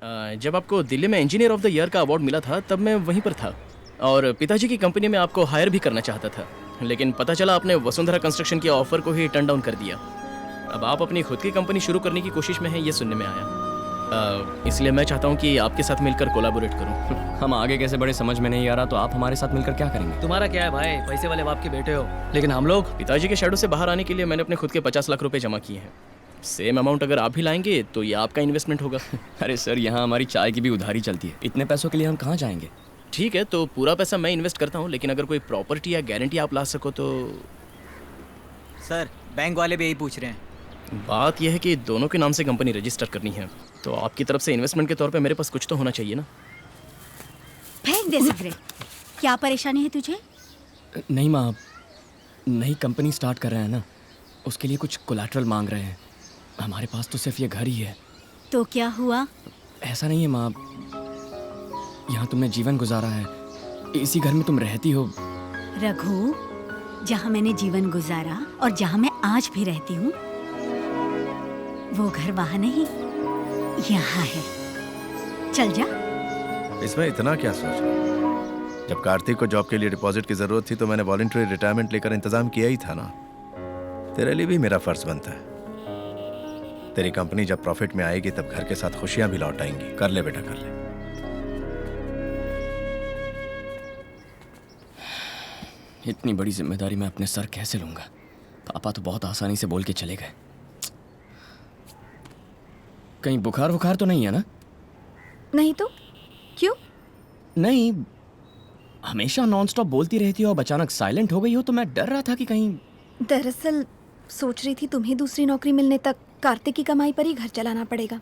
जब आपको दिल्ली में इंजीनियर ऑफ द ईयर का अवार्ड मिला था तब मैं वहीं पर था और पिताजी की कंपनी में आपको हायर भी करना चाहता था, लेकिन पता चला आपने वसुंधरा कंस्ट्रक्शन के ऑफर को ही टर्न डाउन कर दिया। अब आप अपनी खुद की कंपनी शुरू करने की कोशिश में हैं, ये सुनने में आया। इसलिए मैं चाहता हूँ कि आपके साथ मिलकर कोलैबोरेट करूँ। हम आगे कैसे बढ़े समझ में नहीं आ रहा, तो आप हमारे साथ मिलकर क्या करेंगे? तुम्हारा क्या है भाई, पैसे वाले बाप के बेटे हो, लेकिन हम लोग पिताजी के शैडो से बाहर आने के लिए मैंने अपने खुद के 50 लाख रुपए जमा किए हैं। सेम अमाउंट अगर आप भी लाएंगे तो ये आपका इन्वेस्टमेंट होगा। अरे सर, यहाँ हमारी चाय की भी उधारी चलती है, इतने पैसों के लिए हम कहाँ जाएंगे? ठीक है, तो पूरा पैसा मैं इन्वेस्ट करता हूँ, लेकिन अगर कोई प्रॉपर्टी या गारंटी आप ला सको तो। सर, बैंक वाले भी यही पूछ रहे हैं। बात यह है कि दोनों के नाम से कंपनी रजिस्टर करनी है, तो आपकी तरफ से इन्वेस्टमेंट के तौर पे मेरे पास कुछ तो होना चाहिए ना। फेंक दे सिगरेट। क्या परेशानी है तुझे? नहीं माँ, नई कंपनी स्टार्ट कर रहे हैं ना, उसके लिए कुछ कोलैटरल मांग रहे हैं। हमारे पास तो सिर्फ ये घर ही है। तो क्या हुआ? ऐसा नहीं है माँ, यहाँ तुमने जीवन गुजारा है, इसी घर में तुम रहती हो। रघु, जहाँ मैंने जीवन गुजारा और जहाँ मैं आज भी रहती हूँ, वो घर वहाँ नहीं, यहाँ है। चल जा। इसमें इतना क्या सोच? जब कार्तिक को जॉब के लिए डिपॉजिट की जरूरत थी तो मैंने वॉलंटरी रिटायरमेंट लेकर इंतजाम किया ही था ना। तेरे लिए भी मेरा फर्ज बनता है। तेरी कंपनी जब प्रॉफिट में आएगी तब घर के साथ खुशियां भी लौट आएंगी। कर ले बेटा, कर ले। इतनी बड़ी जिम्मेदारी मैं अपने सर कैसे लूंगा? पापा तो बहुत आसानी से बोल के चले गए। कहीं बुखार वुखार तो नहीं है ना? नहीं तो क्यों? नहीं, हमेशा नॉनस्टॉप बोलती रहती हो, अब अचानक साइलेंट हो गई हो तो मैं डर रहा था कि कहीं। दरअसल सोच रही थी तुम्हें दूसरी नौकरी मिलने तक कार्तिक की कमाई पर ही घर चलाना पड़ेगा।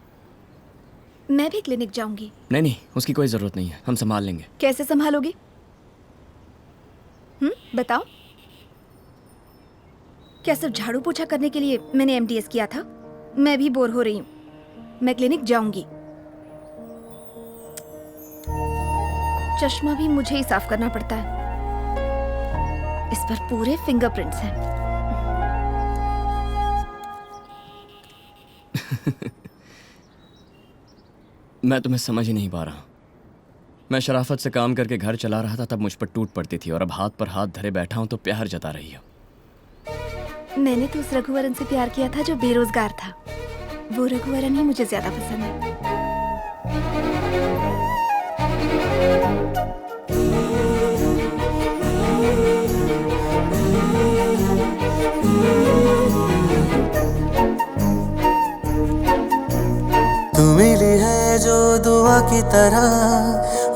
मैं भी क्लिनिक जाऊंगी। नहीं नहीं, उसकी कोई जरूरत नहीं है, हम संभाल लेंगे। कैसे संभालोगे? बताओ। क्या सिर्फ झाड़ू पोछा करने के लिए मैंने एमडीएस किया था? मैं भी बोर हो रही हूँ, मैं क्लिनिक जाऊंगी। चश्मा भी मुझे ही साफ करना पड़ता है, इस पर पूरे फिंगरप्रिंट्स हैं। मैं तुम्हें समझ ही नहीं पा रहा। मैं शराफत से काम करके घर चला रहा था, तब मुझ पर टूट पड़ती थी, और अब हाथ पर हाथ धरे बैठा हूं तो प्यार जता रही हो। मैंने तो उस रघुवरन से प्यार किया था जो बेरोजगार था। वो रघुवरन ही मुझे ज्यादा पसंद है। तू मिली है जो दुआ की तरह,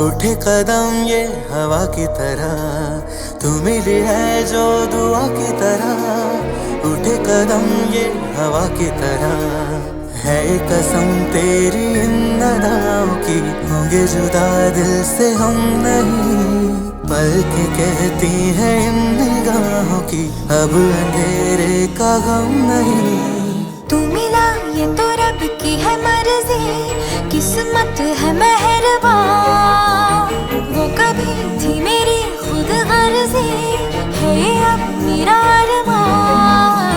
उठे कदम ये हवा की तरह। तू मिली है जो दुआ की तरह, उठे कदम ये हवा की तरह। है कसम तेरी इन अदाओं की, होंगे जुदा दिल से हम नहीं। पल के कहती है इन निगाहों की, अब अंधेरे का गम नहीं। तू मिला ये तो रब की है मर्जी, किस्मत है मेहरबान। वो कभी थी मेरी खुद गर्जी, है अब मेरा अरमान।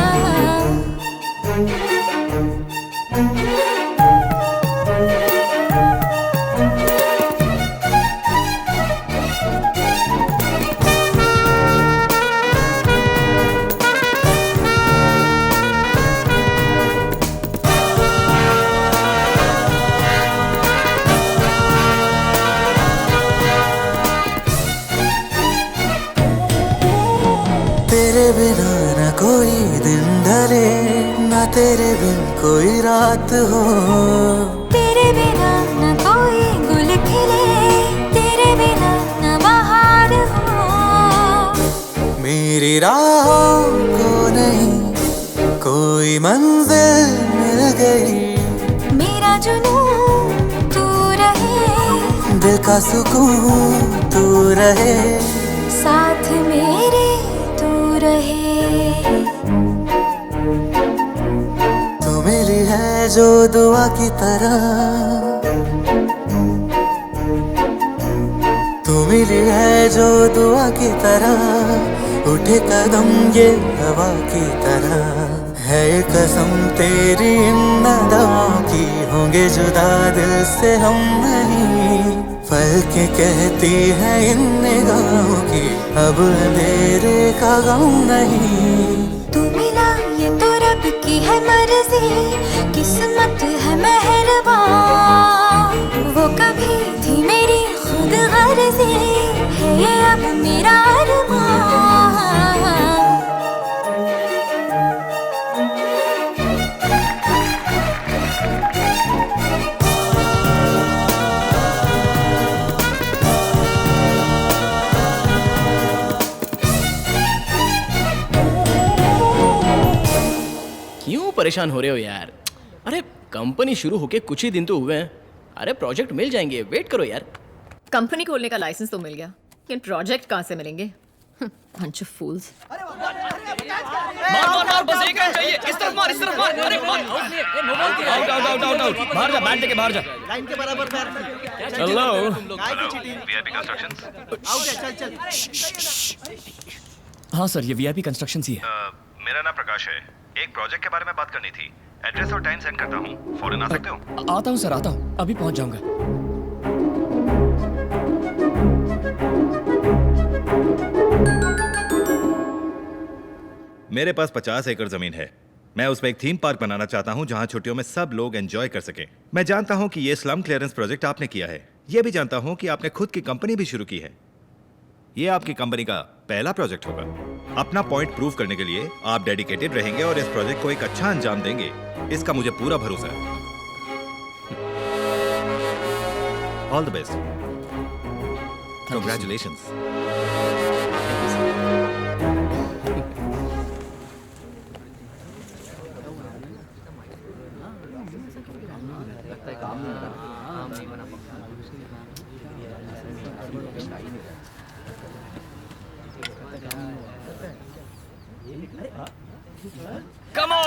तेरे बिना न कोई दिन ढले, न तेरे बिन कोई रात हो। तेरे बिना न कोई गुल खिले, तेरे बिना न बहार हो। मेरी राहों को नहीं कोई मंजिल मिल गई। मेरा जुनून तू रहे, दिल का सुकून तू रहे, साथ मेरे तू रहे। तू मिली है जो दुआ की तरह, तू मिली है जो दुआ की तरह। उठे कदम ये हवा की तरह, है कसम तेरी इन अदाओं की, होंगे जुदा दिल से हम नहीं, फलके कहती है इन निगाहों की अब अंधेरे का गम नहीं। तू मिला ये तो रब की है मर्जी, किस्मत है मेहरबान, वो कभी थी मेरी खुद गर्जी, है ये अब मेरा अरमान। क्यों परेशान हो रहे हो यार? अरे कंपनी शुरू होके कुछ ही दिन तो हुए हैं। अरे प्रोजेक्ट मिल जाएंगे, वेट करो यार। कंपनी खोलने का लाइसेंस तो मिल गया, लेकिन प्रोजेक्ट कहाँ से मिलेंगे? बंच ऑफ फूल्स। मार मार मार, बस एक रन चाहिए। इस तरफ मार, इस तरफ मार। अरे मार। Out out out out out. बाहर जा, बैट लेके बाहर जा। लाइन के बराबर पैर। चलो। VIP constructions. आउट है, चल चल। हाँ सर, ये वीआईपी कंस्ट्रक्शंस ही है। मेरा नाम प्रकाश है। एक प्रोजेक्ट के बारे में बात करनी थी। एड्रेस और टाइम सेंड करता हूँ, फौरन आ सकते हो? आता हूँ सर, आता हूँ, अभी पहुँच जाऊँगा। मेरे पास 50 एकड़ जमीन है। मैं उसमें एक थीम पार्क बनाना चाहता हूं जहां छुट्टियों में सब लोग एंजॉय कर सकें। मैं जानता हूं कि ये स्लम क्लियरेंस प्रोजेक्ट आपने किया है। ये भी जानता हूं कि आपने खुद की कंपनी भी शुरू की है। ये आपकी कंपनी का पहला प्रोजेक्ट होगा। अपना पॉइंट प्रूव करने के लिए आप डेडिकेटेड रहेंगे और इस प्रोजेक्ट को एक अच्छा अंजाम देंगे, इसका मुझे पूरा भरोसा है। All the best. Congratulations. Come on!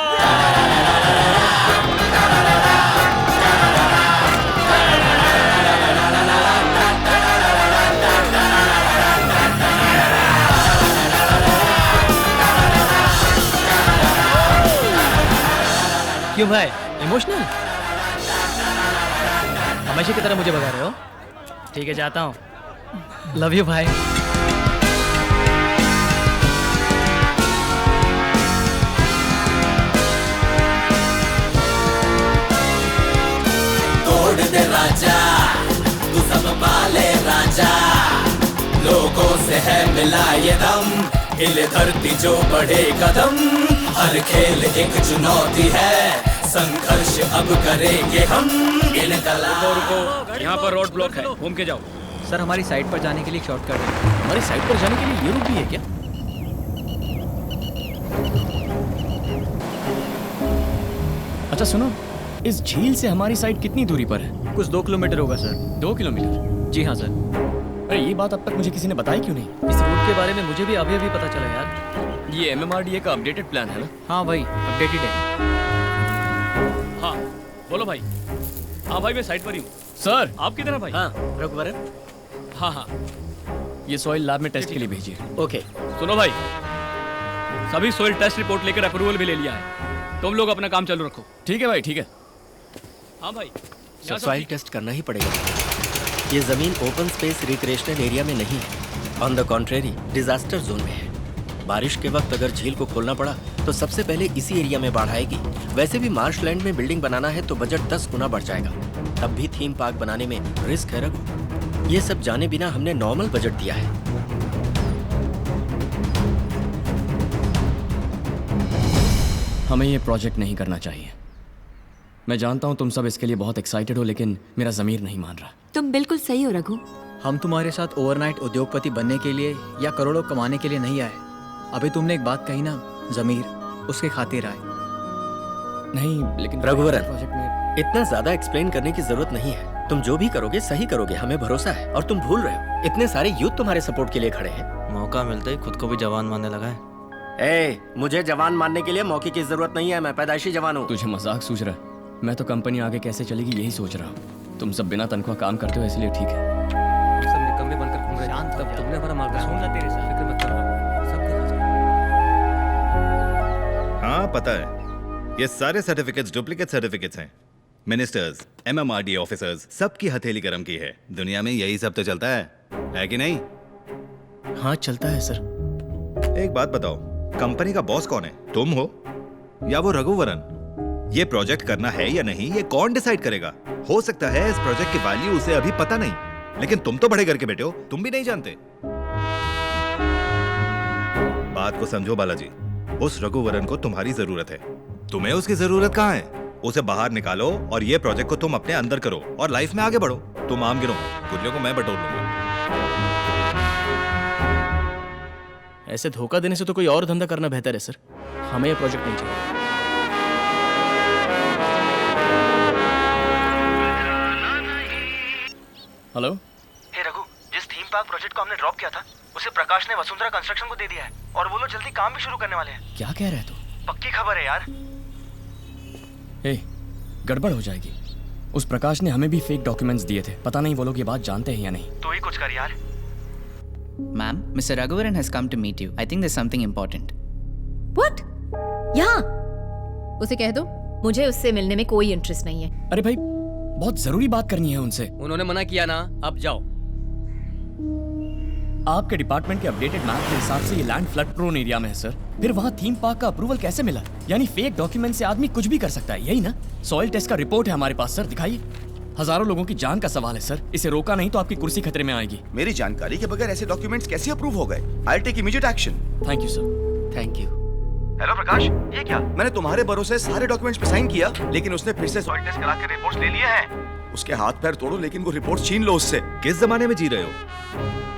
क्यों भाई, इमोशनल? हमेशा की तरह मुझे भगा रहे हो? ठीक है, जाता हूँ। लव यू भाई। तोड़ दे राजा, तू सब पाले राजा, लोगों से है मिला ये दम, हिले धरती जो बढ़े कदम, हर खेल एक चुनौती है, संघर्ष अब करेंगे हम। रुको, यहाँ पर रोड ब्लॉक है, घूम के जाओ। सर हमारी साइट पर जाने के लिए शॉर्टकट है। हमारी साइट पर जाने के लिए ये रूट भी है क्या? अच्छा सुनो, इस झील से हमारी साइट कितनी दूरी पर है? कुछ 2 किलोमीटर होगा सर। 2 किलोमीटर? जी हाँ सर। अरे ये बात अब तक मुझे किसी ने बताई क्यों नहीं? इस रूट के बारे में मुझे भी अभी पता चला यार। ये एमएमआरडीए का अपडेटेड प्लान है ना? हाँ भाई, अपडेटेड है। हाँ, बोलो भाई। हाँ भाई, मैं साइट पर ही हूँ। सर, आप किधर हैं भाई? हाँ, रघुवरन। हाँ हाँ, ये सॉइल लैब में टेस्ट के लिए भेजिए। ओके। सुनो भाई, सभी सॉइल टेस्ट रिपोर्ट लेकर अप्रूवल भी ले लिया है। तुम लोग अपना काम चालू रखो। ठीक है भाई, ठीक है। हाँ भाई, सॉइल टेस्ट करना ही पड़ेगा। ये जमीन ओपन स्पेस रिक्रिएशनल एरिया में नहीं है, on the contrary disaster zone में है। बारिश के वक्त अगर झील को खोलना पड़ा तो सबसे पहले इसी एरिया में बाढ़ आएगी। वैसे भी मार्शलैंड में बिल्डिंग बनाना है तो बजट 10 गुना बढ़ जाएगा। तब भी थीम पार्क बनाने में रिस्क है रघु। ये सब जाने बिना हमने नॉर्मल बजट दिया है। हमें ये प्रोजेक्ट नहीं करना चाहिए। मैं जानता हूँ तुम सब इसके लिए बहुत एक्साइटेड हो, लेकिन मेरा ज़मीर नहीं मान रहा। तुम बिल्कुल सही हो रघु। हम तुम्हारे साथ ओवरनाइट उद्योगपति बनने के लिए या करोड़ों कमाने के लिए नहीं आए। अभी तुमने एक बात कही ना, जमीर, उसके खातिर आए। नहीं, लेकिन रघुवरन, प्रोजेक्ट में इतना ज्यादा एक्सप्लेन करने की जरूरत नहीं है। तुम जो भी करोगे सही करोगे, हमें भरोसा है। और तुम भूल रहे हो, इतने सारे यूथ तुम्हारे सपोर्ट के लिए खड़े हैं। मौका मिलते ही खुद को भी जवान मानने लगा है। ए, मुझे जवान मानने के लिए मौके की जरूरत नहीं है। मैं पैदाइशी जवान हूँ। तुझे मजाक सूझ रहा है? मैं तो कंपनी आगे कैसे चलेगी यही सोच रहा हूँ। तुम सब बिना तनख्वाह काम करते हो, इसलिए ठीक है। सब निकम्मे बनकर घूम रहे हैं। तब तुमने हमारा मार्गदर्शन किया। तेरे साथ फिक्र मत करो, सब देखा जाएगा। हाँ पता है, ये सारे सर्टिफिकेट्स डुप्लीकेट सर्टिफिकेट्स हैं। मिनिस्टर्स, MMRDA ऑफिसर्स, सबकी हथेली गरम की है। दुनिया में यही सब तो चलता है कि नहीं? हाँ चलता है सर। एक बात बताओ, कंपनी का बॉस कौन है? तुम हो या वो रघुवरन? ये प्रोजेक्ट करना है या नहीं, ये कौन डिसाइड करेगा? हो सकता है इस प्रोजेक्ट की वैल्यू उसे अभी पता नहीं, लेकिन तुम तो बड़े घर के बेटे हो, तुम भी नहीं जानते। बात को समझो बालाजी, उस रघुवरन को तुम्हारी जरूरत है। तुम्हें उसकी जरूरत कहाँ है? उसे बाहर निकालो और ये प्रोजेक्ट को तुम अपने अंदर करो और लाइफ में आगे बढ़ो। तुम आम गिनो, गुल्लियों को मैं बटोर लूंगा। ऐसे धोखा देने से तो कोई और धंधा करना बेहतर है सर। हमें ये प्रोजेक्ट नहीं चाहिए। हेलो। हे रघु, जिस थीम पार्क प्रोजेक्ट को हमने ड्रॉप किया था उसे प्रकाश ने वसुंधरा कंस्ट्रक्शन को दे दिया है और वो लोग जल्दी काम भी शुरू करने वाले हैं। क्या कह रहे हैं तू? पक्की खबर है यार। ए, गड़बड़ हो जाएगी। उस प्रकाश ने हमें भी फेक डॉक्यूमेंट्स दिए थे। पता नहीं वो लोग ये बात जानते हैं या नहीं। तो ही कुछ कर यार। Ma'am, Mr. Raghuvaran has come to meet you. I think there's something important. What? यहाँ? उसे कह दो मुझे उससे मिलने में कोई इंटरेस्ट नहीं है। अरे भाई, बहुत जरूरी बात करनी है उनसे। उन्होंने मना किया ना, अब जाओ। आपके डिपार्टमेंट के अपडेटेड मैप के हिसाब से ये लैंड फ्लड प्रोन एरिया में है सर। फिर वहाँ थीम पार्क का अप्रूवल कैसे मिला? यानी फेक डॉक्यूमेंट से आदमी कुछ भी कर सकता है, यही ना? सॉइल टेस्ट का रिपोर्ट है हमारे पास सर, दिखाइए। हजारों लोगों की जान का सवाल है सर। इसे रोका नहीं तो आपकी कुर्सी खतरे में आएगी। मेरी जानकारी के बगैर ऐसे डॉक्यूमेंट्स कैसे अप्रूव हो गए? I take immediate action. Thank you sir. Thank you. Hello Prakash, ये क्या? मैंने तुम्हारे भरोसे सारे डॉक्यूमेंट्स पे साइन किया, लेकिन उसने फिर से सॉइल टेस्ट करा के रिपोर्ट्स ले लिए हैं। उसके हाथ पैर तोड़ो लेकिन वो रिपोर्ट्स छीन लो उससे। किस जमाने में जी रहे हो?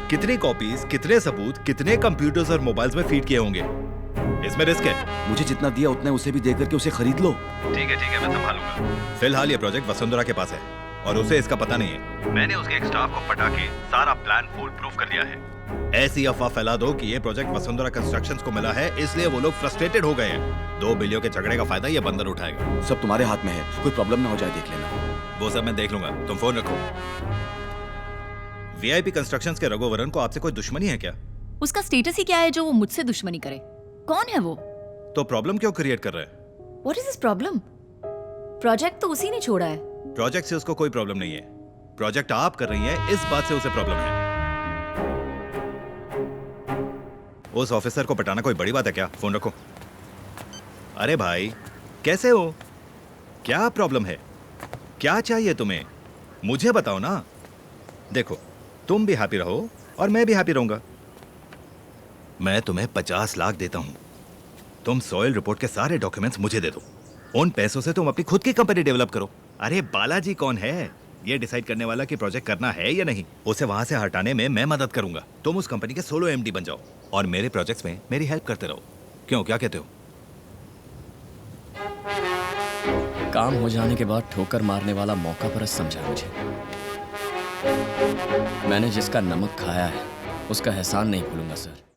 कितनी कॉपीज, कितने सबूत, कितने कंप्यूटर्स और मोबाइल्स में फीड किए होंगे? इसमें रिस्क है। मुझे जितना दिया उतना उसे भी दे करके उसे खरीद लो। ठीक है, मैं संभालूंगा। फिलहाल ये प्रोजेक्ट वसुंधरा के पास है और उसे इसका पता नहीं है। मैंने उसके एक स्टाफ को पटा के सारा प्लान फुल प्रूफ कर दिया है। ऐसी अफवाह फैला दो कि ये प्रोजेक्ट वसुंधरा कंस्ट्रक्शंस को मिला है, इसलिए वो लोग फ्रस्ट्रेटेड हो गए हैं। 2 बिलियन के झगड़े का फायदा ये बंदर उठाएगा। सब तुम्हारे हाथ में है, कोई प्रॉब्लम ना हो जाए देख लेना। वो सब मैं देख लूंगा, तुम फोन रखो। VIP कंस्ट्रक्शंस के रघुवरन को आपसे कोई दुश्मनी है क्या? उसका स्टेटस ही क्या है जो वो मुझसे दुश्मनी करे? कौन है वो? तो प्रॉब्लम क्यों क्रिएट कर रहे हैं? What is this problem? Project तो उसी ने छोड़ा है। प्रोजेक्ट से उसको कोई प्रॉब्लम नहीं है। प्रोजेक्ट आप कर रही हैं, इस बात से उसे प्रॉब्लम है। उस ऑफिसर को पटाना कोई बड़ी बात है क्या? फोन रखो। अरे भाई, कैसे हो? क्या प्रॉब्लम है? क्या चाहिए तुम्हें? मुझे बताओ ना। देखो, तुम भी हैप्पी रहो और मैं भी हैप्पी रहूंगा। मैं तुम्हें 50 लाख देता हूं। तुम सॉइल रिपोर्ट के सारे डॉक्यूमेंट्स मुझे दे दो। उन पैसों से तुम अपनी खुद की कंपनी डेवलप करो। अरे बालाजी कौन है ये डिसाइड करने वाला कि प्रोजेक्ट करना है या नहीं? उसे वहां से हटाने में मैं मदद करूंगा। तुम उस कंपनी के सोलो MD बन जाओ और मेरे प्रोजेक्ट्स में मेरी हेल्प करते रहो। क्यों, क्या कहते हो? काम हो जाने के बाद ठोकर मारने वाला मौका परस्त समझा मुझे। मैंने जिसका नमक खाया है उसका एहसान नहीं भूलूंगा सर।